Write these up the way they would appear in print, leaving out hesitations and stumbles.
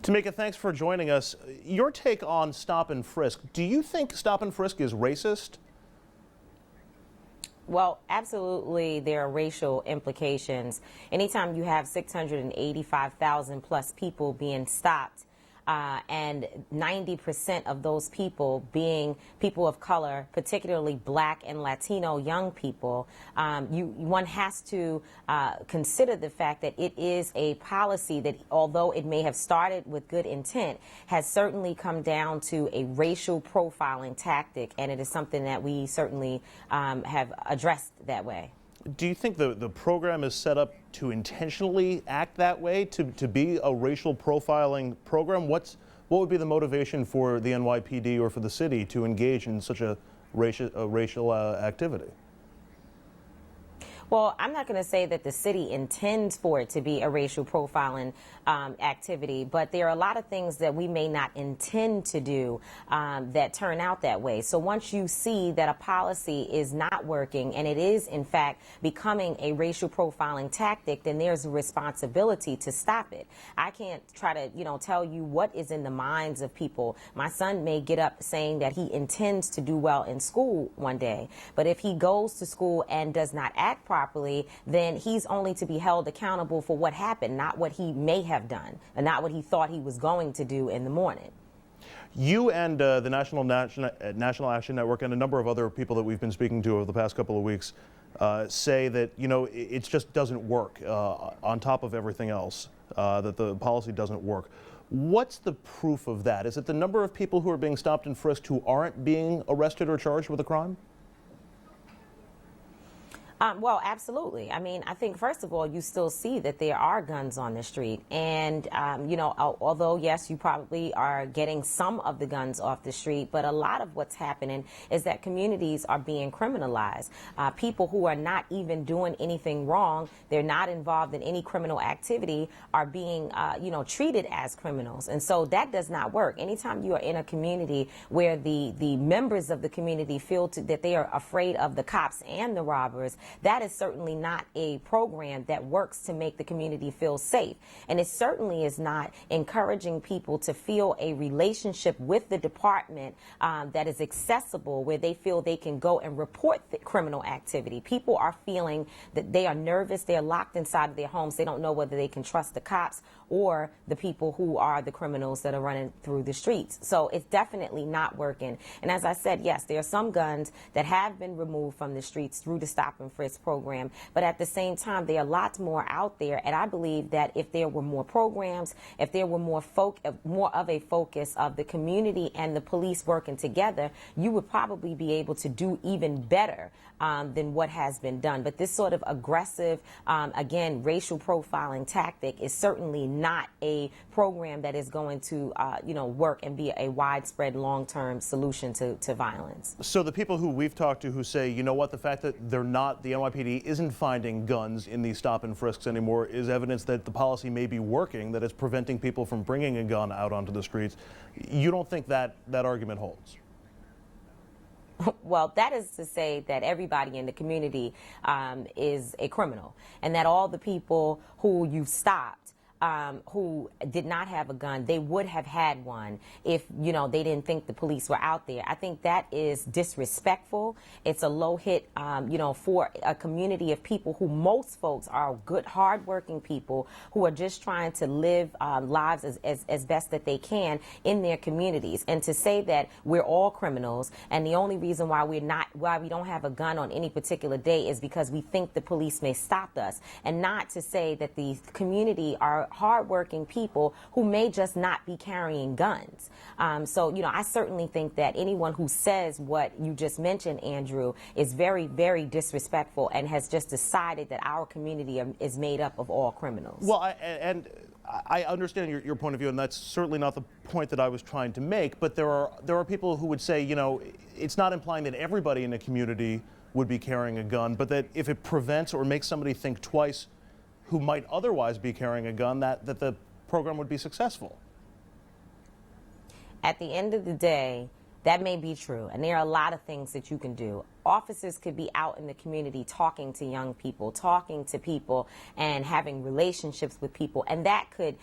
Tamika, thanks for joining us. Your take on stop and frisk. Do you think stop and frisk is racist? Well, absolutely, there are racial implications. Anytime you have 685,000 plus people being stopped, and 90% of those people being people of color, particularly Black and Latino young people, one has to consider the fact that it is a policy that, although it may have started with good intent, has certainly come down to a racial profiling tactic, and it is something that we certainly have addressed that way. Do you think the program is set up to intentionally act that way, to be a racial profiling program? What would be the motivation for the NYPD or for the city to engage in such a racial activity? Well, I'm not going to say that the city intends for it to be a racial profiling activity, but there are a lot of things that we may not intend to do that turn out that way. So once you see that a policy is not working and it is, in fact, becoming a racial profiling tactic, then there's a responsibility to stop it. I can't try to, tell you what is in the minds of people. My son may get up saying that he intends to do well in school one day, but if he goes to school and does not act properly, then he's only to be held accountable for what happened, not what he may have done, and not what he thought he was going to do in the morning. You and the National Action Network and a number of other people that we've been speaking to over the past couple of weeks say that, it just doesn't work on top of everything else, that the policy doesn't work. What's the proof of that? Is it the number of people who are being stopped and frisked who aren't being arrested or charged with a crime? Well, absolutely. I mean, I think, first of all, you still see that there are guns on the street. And, although, yes, you probably are getting some of the guns off the street, but a lot of what's happening is that communities are being criminalized. People who are not even doing anything wrong, they're not involved in any criminal activity, are being, treated as criminals. And so that does not work. Anytime you are in a community where the members of the community feel that they are afraid of the cops and the robbers, that is certainly not a program that works to make the community feel safe. And it certainly is not encouraging people to feel a relationship with the department that is accessible, where they feel they can go and report the criminal activity. People are feeling that they are nervous. They're locked inside of their homes. They don't know whether they can trust the cops or the people who are the criminals that are running through the streets. So it's definitely not working. And as I said, yes, there are some guns that have been removed from the streets through the Stop and Frisk program, but at the same time, there are lots more out there. And I believe that if there were more programs, if there were more of a focus of the community and the police working together, you would probably be able to do even better than what has been done. But this sort of aggressive, again, racial profiling tactic is certainly not a program that is going to, work and be a widespread long-term solution to violence. So the people who we've talked to who say, you know what, the fact that the NYPD isn't finding guns in these stop and frisks anymore is evidence that the policy may be working, that it's preventing people from bringing a gun out onto the streets. You don't think that argument holds? Well, that is to say that everybody in the community is a criminal, and that all the people who you stopped who did not have a gun, they would have had one if, they didn't think the police were out there. I think that is disrespectful. It's a low hit, for a community of people who most folks are good, hardworking people who are just trying to live lives as best that they can in their communities. And to say that we're all criminals and the only reason why we don't have a gun on any particular day is because we think the police may stop us, and not to say that the community are hardworking people who may just not be carrying guns. So, I certainly think that anyone who says what you just mentioned, Andrew, is very, very disrespectful and has just decided that our community is made up of all criminals. Well, I understand your point of view, and that's certainly not the point that I was trying to make, but there are people who would say, it's not implying that everybody in a community would be carrying a gun, but that if it prevents or makes somebody think twice who might otherwise be carrying a gun, that the program would be successful. At the end of the day, that may be true, and there are a lot of things that you can do. officers could be out in the community talking to young people, talking to people, and having relationships with people, and that could,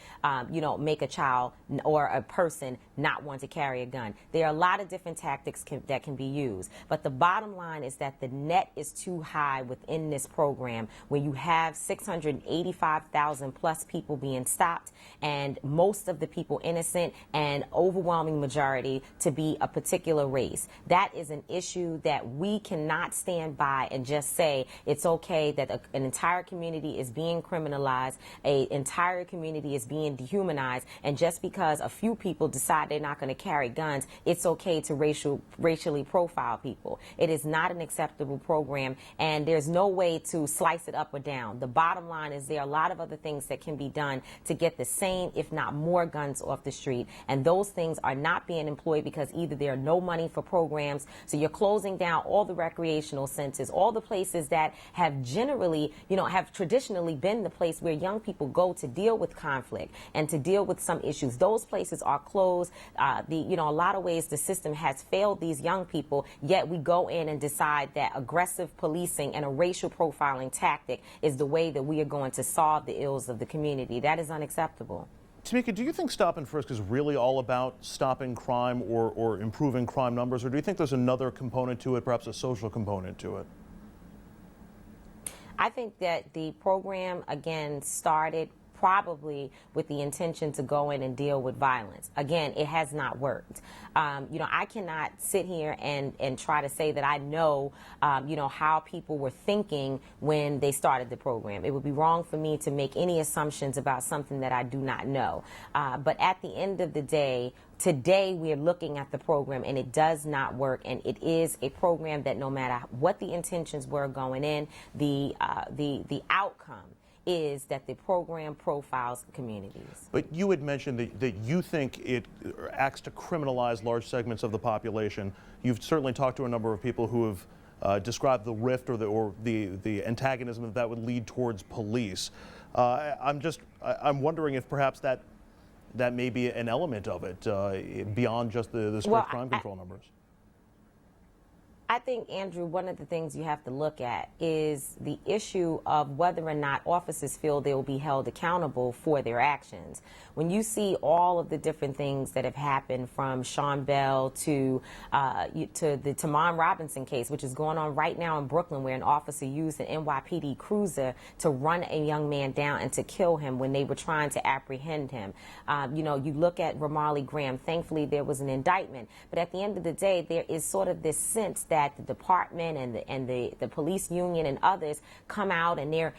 make a child or a person not want to carry a gun. There are a lot of different tactics that can be used, but the bottom line is that the net is too high within this program when you have 685,000 plus people being stopped, and most of the people innocent, and overwhelming majority to be a particular race. That is an issue that we cannot stand by and just say it's okay that an entire community is being criminalized, an entire community is being dehumanized, and just because a few people decide they're not going to carry guns, it's okay to racially profile people. It is not an acceptable program, and there's no way to slice it up or down. The bottom line is there are a lot of other things that can be done to get the same, if not more, guns off the street, and those things are not being employed because either there are no money for programs, so you're closing down all the recreational centers, all the places that have generally, have traditionally been the place where young people go to deal with conflict and to deal with some issues. Those places are closed. A lot of ways the system has failed these young people, yet we go in and decide that aggressive policing and a racial profiling tactic is the way that we are going to solve the ills of the community. That is unacceptable. Tamika, do you think stop and frisk is really all about stopping crime or improving crime numbers, or do you think there's another component to it, perhaps a social component to it? I think that the program, again, started probably with the intention to go in and deal with violence. Again, it has not worked. I cannot sit here and try to say that I know, how people were thinking when they started the program. It would be wrong for me to make any assumptions about something that I do not know. But at the end of the day, today we are looking at the program and it does not work, and it is a program that no matter what the intentions were going in, the outcome is that the program profiles communities. But you had mentioned that you think it acts to criminalize large segments of the population. You've certainly talked to a number of people who have described the rift or the antagonism that would lead towards police. I'm wondering if perhaps that may be an element of it beyond just the strict crime control numbers. I think, Andrew, one of the things you have to look at is the issue of whether or not officers feel they will be held accountable for their actions. When you see all of the different things that have happened, from Sean Bell to the Tamon Robinson case, which is going on right now in Brooklyn, where an officer used an NYPD cruiser to run a young man down and to kill him when they were trying to apprehend him. You look at Ramarley Graham. Thankfully, there was an indictment. But at the end of the day, there is sort of this sense that the department and the police union and others come out and they're,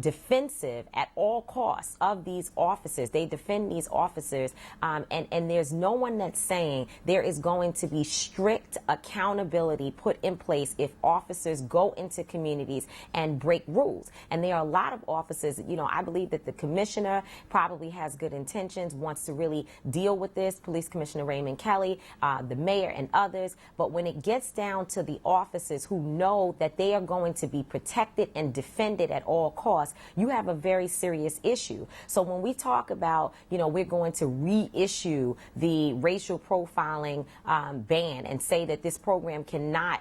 defensive at all costs of these officers. They defend these officers, and there's no one that's saying there is going to be strict accountability put in place if officers go into communities and break rules. And there are a lot of officers, I believe that the commissioner probably has good intentions, wants to really deal with this, Police Commissioner Raymond Kelly, the mayor and others, but when it gets down to the officers who know that they are going to be protected and defended at all costs, you have a very serious issue. So when we talk about, we're going to reissue the racial profiling ban and say that this program cannot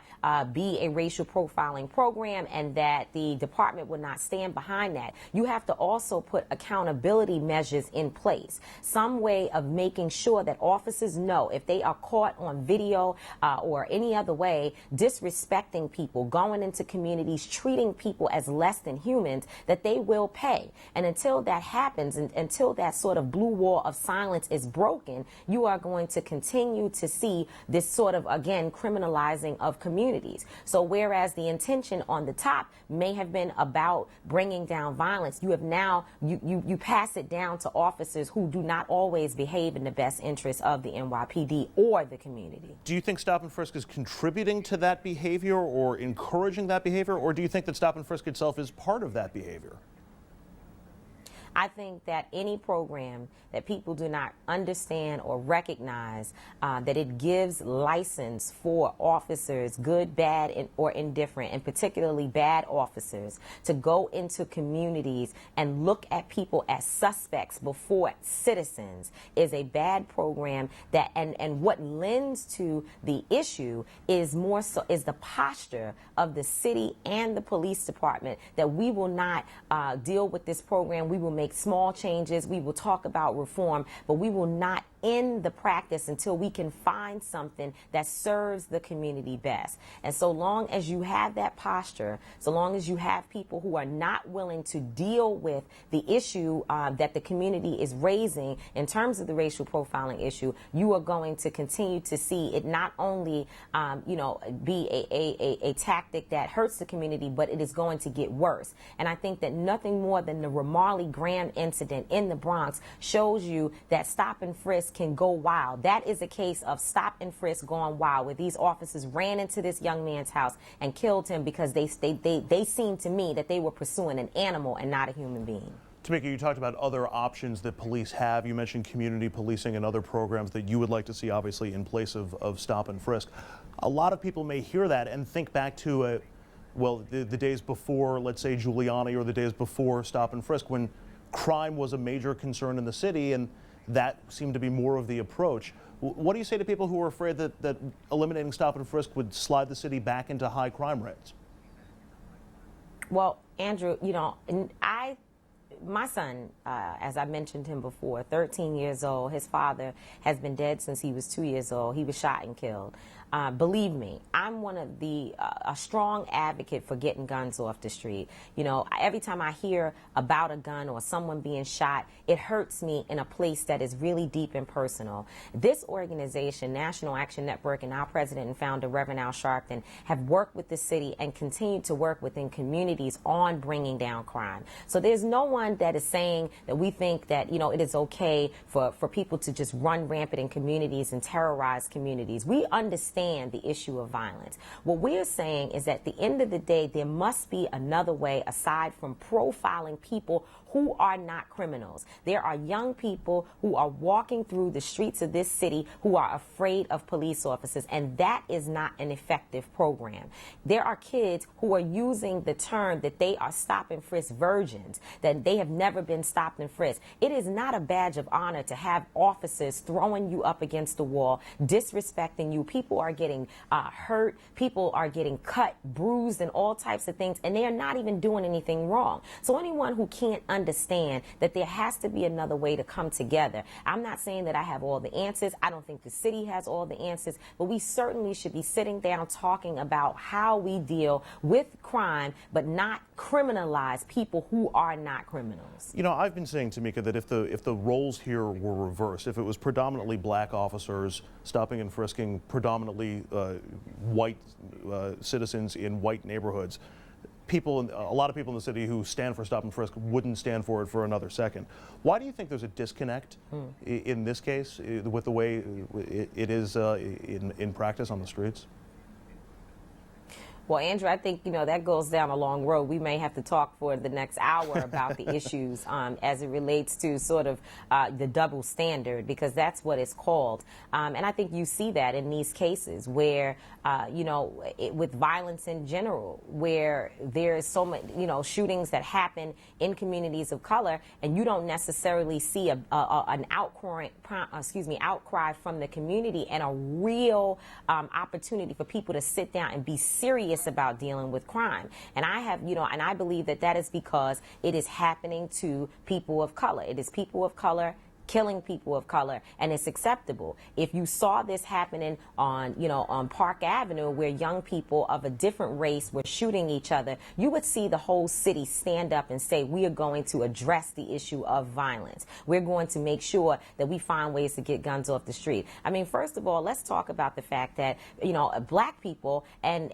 be a racial profiling program and that the department would not stand behind that, you have to also put accountability measures in place. Some way of making sure that officers know if they are caught on video or any other way disrespecting people, going into communities, treating people as less than humans, that they will pay. And until that happens, and until that sort of blue wall of silence is broken, you are going to continue to see this sort of, again, criminalizing of communities. So whereas the intention on the top may have been about bringing down violence, you have now, you pass it down to officers who do not always behave in the best interest of the NYPD or the community. Do you think stop and frisk is contributing to that behavior or encouraging that behavior, or do you think that stop and frisk itself is part of that behavior? I think that any program that people do not understand or recognize that it gives license for officers, good, bad, or indifferent, and particularly bad officers, to go into communities and look at people as suspects before citizens is a bad program. That and what lends to the issue is more so is the posture of the city and the police department, that we will not deal with this program. We will make small changes. We will talk about reform, but we will not end the practice until we can find something that serves the community best. And so long as you have that posture, so long as you have people who are not willing to deal with the issue that the community is raising in terms of the racial profiling issue, you are going to continue to see it not only be a tactic that hurts the community, but it is going to get worse. And I think that nothing more than the Ramarley Graham incident in the Bronx shows you that stop and frisk can go wild. That is a case of stop and frisk gone wild, where these officers ran into this young man's house and killed him because they seemed to me that they were pursuing an animal and not a human being. Tamika, you talked about other options that police have. You mentioned community policing and other programs that you would like to see, obviously, in place of stop and frisk. A lot of people may hear that and think back to, the days before, let's say, Giuliani, or the days before stop and frisk, when crime was a major concern in the city, and that seemed to be more of the approach. What do you say to people who are afraid that eliminating stop and frisk would slide the city back into high crime rates? Well, Andrew, my son, as I mentioned him before, 13 years old, his father has been dead since he was 2 years old. He was shot and killed. Believe me, I'm one of a strong advocate for getting guns off the street. Every time I hear about a gun or someone being shot, it hurts me in a place that is really deep and personal. This organization, National Action Network, and our president and founder, Reverend Al Sharpton, have worked with the city and continue to work within communities on bringing down crime. So there's no one that is saying that we think that, it is okay for people to just run rampant in communities and terrorize communities. We understand the issue of violence. What we're saying is that at the end of the day, there must be another way aside from profiling people who are not criminals. There are young people who are walking through the streets of this city who are afraid of police officers, and that is not an effective program. There are kids who are using the term that they are stop and frisk virgins, that they have never been stopped and frisked. It is not a badge of honor to have officers throwing you up against the wall, disrespecting you. People are getting hurt. People are getting cut, bruised, and all types of things, and they are not even doing anything wrong. So anyone who can't understand that there has to be another way to come together. I'm not saying that I have all the answers. I don't think the city has all the answers, but we certainly should be sitting down talking about how we deal with crime, but not criminalize people who are not criminals. I've been saying, Tamika, that if the roles here were reversed, if it was predominantly black officers stopping and frisking predominantly white citizens in white neighborhoods, a lot of people in the city who stand for stop and frisk wouldn't stand for it for another second. Why do you think there's a disconnect in this case with the way it is in practice on the streets? Well, Andrew, I think, that goes down a long road. We may have to talk for the next hour about the issues as it relates to sort of the double standard, because that's what it's called. And I think you see that in these cases where, with violence in general, where there is so much, shootings that happen in communities of color, and you don't necessarily see an outcry from the community and a real opportunity for people to sit down and be serious about dealing with crime. And I believe that is because it is happening to people of color. It is people of color killing people of color, and it's acceptable. If you saw this happening on Park Avenue, where young people of a different race were shooting each other, you would see the whole city stand up and say, we are going to address the issue of violence. We're going to make sure that we find ways to get guns off the street. I mean, first of all, let's talk about the fact that, black people and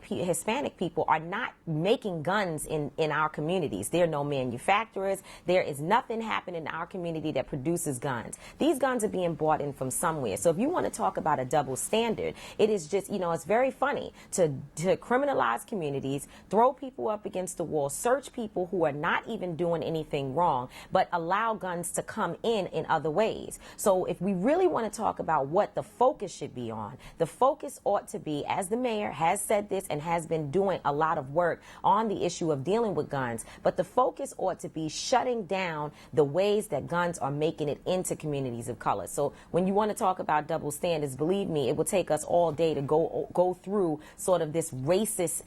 Hispanic people are not making guns in our communities. There are no manufacturers. There is nothing happening in our community community that produces guns. These guns are being bought in from somewhere. So if you want to talk about a double standard, it is just, it's very funny to criminalize communities, throw people up against the wall, search people who are not even doing anything wrong, but allow guns to come in other ways. So if we really want to talk about what the focus should be on, the focus ought to be, as the mayor has said this and has been doing a lot of work on the issue of dealing with guns, but the focus ought to be shutting down the ways that guns are making it into communities of color. So when you want to talk about double standards, believe me, it will take us all day to go through sort of this racist,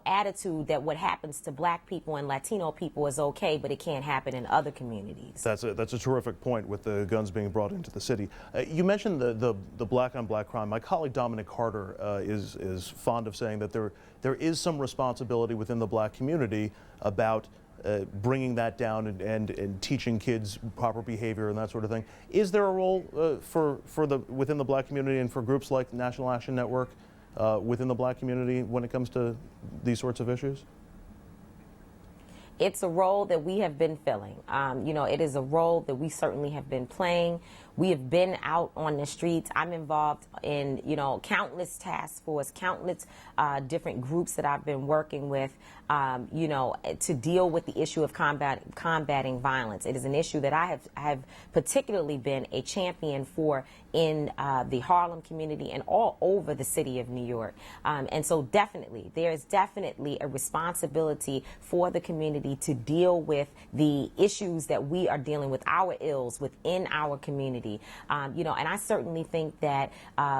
attitude that what happens to black people and Latino people is okay, but it can't happen in other communities. That's a terrific point with the guns being brought into the city. You mentioned the black on black crime. My colleague Dominic Carter is fond of saying that there is some responsibility within the black community about bringing that down and teaching kids proper behavior and that sort of thing. Is there a role within the black community and for groups like National Action Network within the black community when it comes to these sorts of issues? It's a role that we have been filling. It is a role that we certainly have been playing. We have been out on the streets. I'm involved in, countless task force, countless different groups that I've been working with, to deal with the issue of combating violence. It is an issue that I have particularly been a champion for in the Harlem community and all over the city of New York. And so definitely, there is definitely a responsibility for the community to deal with the issues that we are dealing with, our ills within our community. And I certainly think that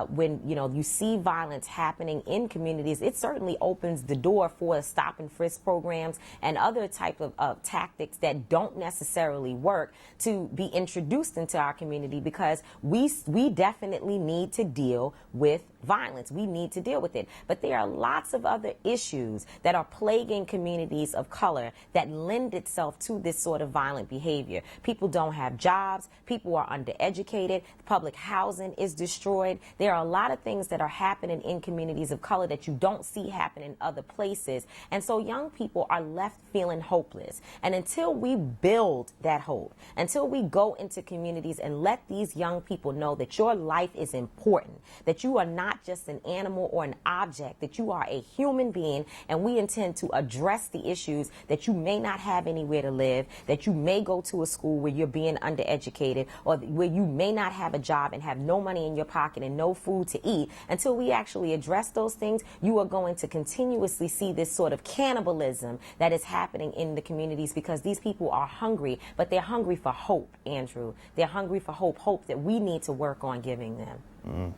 when, you see violence happening in communities, it certainly opens the door for stop and frisk programs and other type of tactics that don't necessarily work to be introduced into our community, because we definitely need to deal with violence. We need to deal with it. But there are lots of other issues that are plaguing communities of color that lend itself to this sort of violent behavior. People don't have jobs. People are undereducated. Public housing is destroyed. There are a lot of things that are happening in communities of color that you don't see happen in other places. And so young people are left feeling hopeless. And until we build that hope, until we go into communities and let these young people know that your life is important, that you are not just an animal or an object, that you are a human being, and we intend to address the issues that you may not have anywhere to live, that you may go to a school where you're being undereducated, or where you may not have a job and have no money in your pocket and no food to eat. Until we actually address those things, you are going to continuously see this sort of cannibalism that is happening in the communities, because these people are hungry, but they're hungry for hope, Andrew. They're hungry for hope that we need to work on giving them. Mm.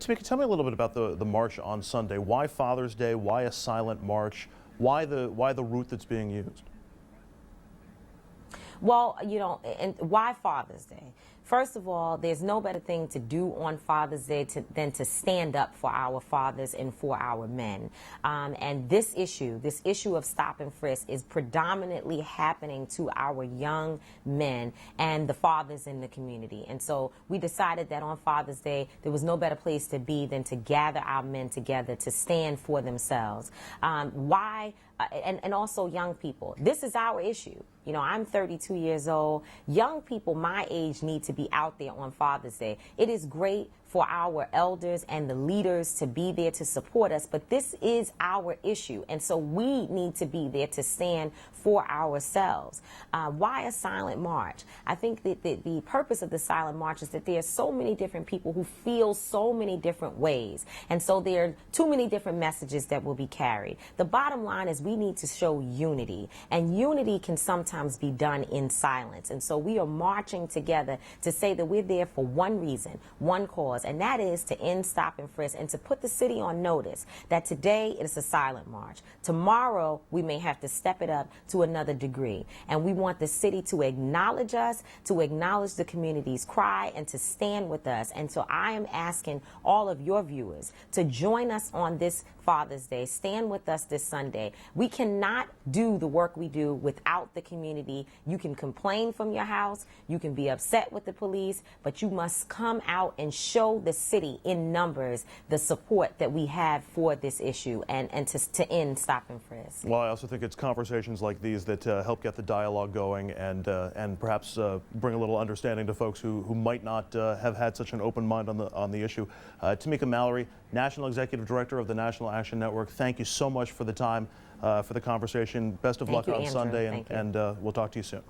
Tamika, tell me a little bit about the march on Sunday. Why Father's Day? Why a silent march? Why the route that's being used? Well, and why Father's Day? First of all, there's no better thing to do on Father's Day than to stand up for our fathers and for our men. And this issue of stop and frisk is predominantly happening to our young men and the fathers in the community. And so we decided that on Father's Day, there was no better place to be than to gather our men together to stand for themselves. Why? And also young people. This is our issue. I'm 32 years old. Young people my age need to be out there on Father's Day. It is great for our elders and the leaders to be there to support us, but this is our issue, and so we need to be there to stand for ourselves. Why a silent march? I think that the purpose of the silent march is that there are so many different people who feel so many different ways, and so there are too many different messages that will be carried. The bottom line is we need to show unity, and unity can sometimes be done in silence, and so we are marching together to say that we're there for one reason, one cause, and that is to end stop and frisk and to put the city on notice that today it is a silent march. Tomorrow we may have to step it up to another degree, and we want the city to acknowledge us, to acknowledge the community's cry, and to stand with us. And so I am asking all of your viewers to join us on this Father's Day. Stand with us this Sunday. We cannot do the work we do without the community. community. You can complain from your house, you can be upset with the police, but you must come out and show the city in numbers the support that we have for this issue and to end stop and frisk. Well, I also think it's conversations like these that help get the dialogue going and perhaps bring a little understanding to folks who might not have had such an open mind on the issue. Tamika Mallory, National Executive Director of the National Action Network, thank you so much for the time, for the conversation. Best of luck on Andrew. Sunday, Thank you. and we'll talk to you soon.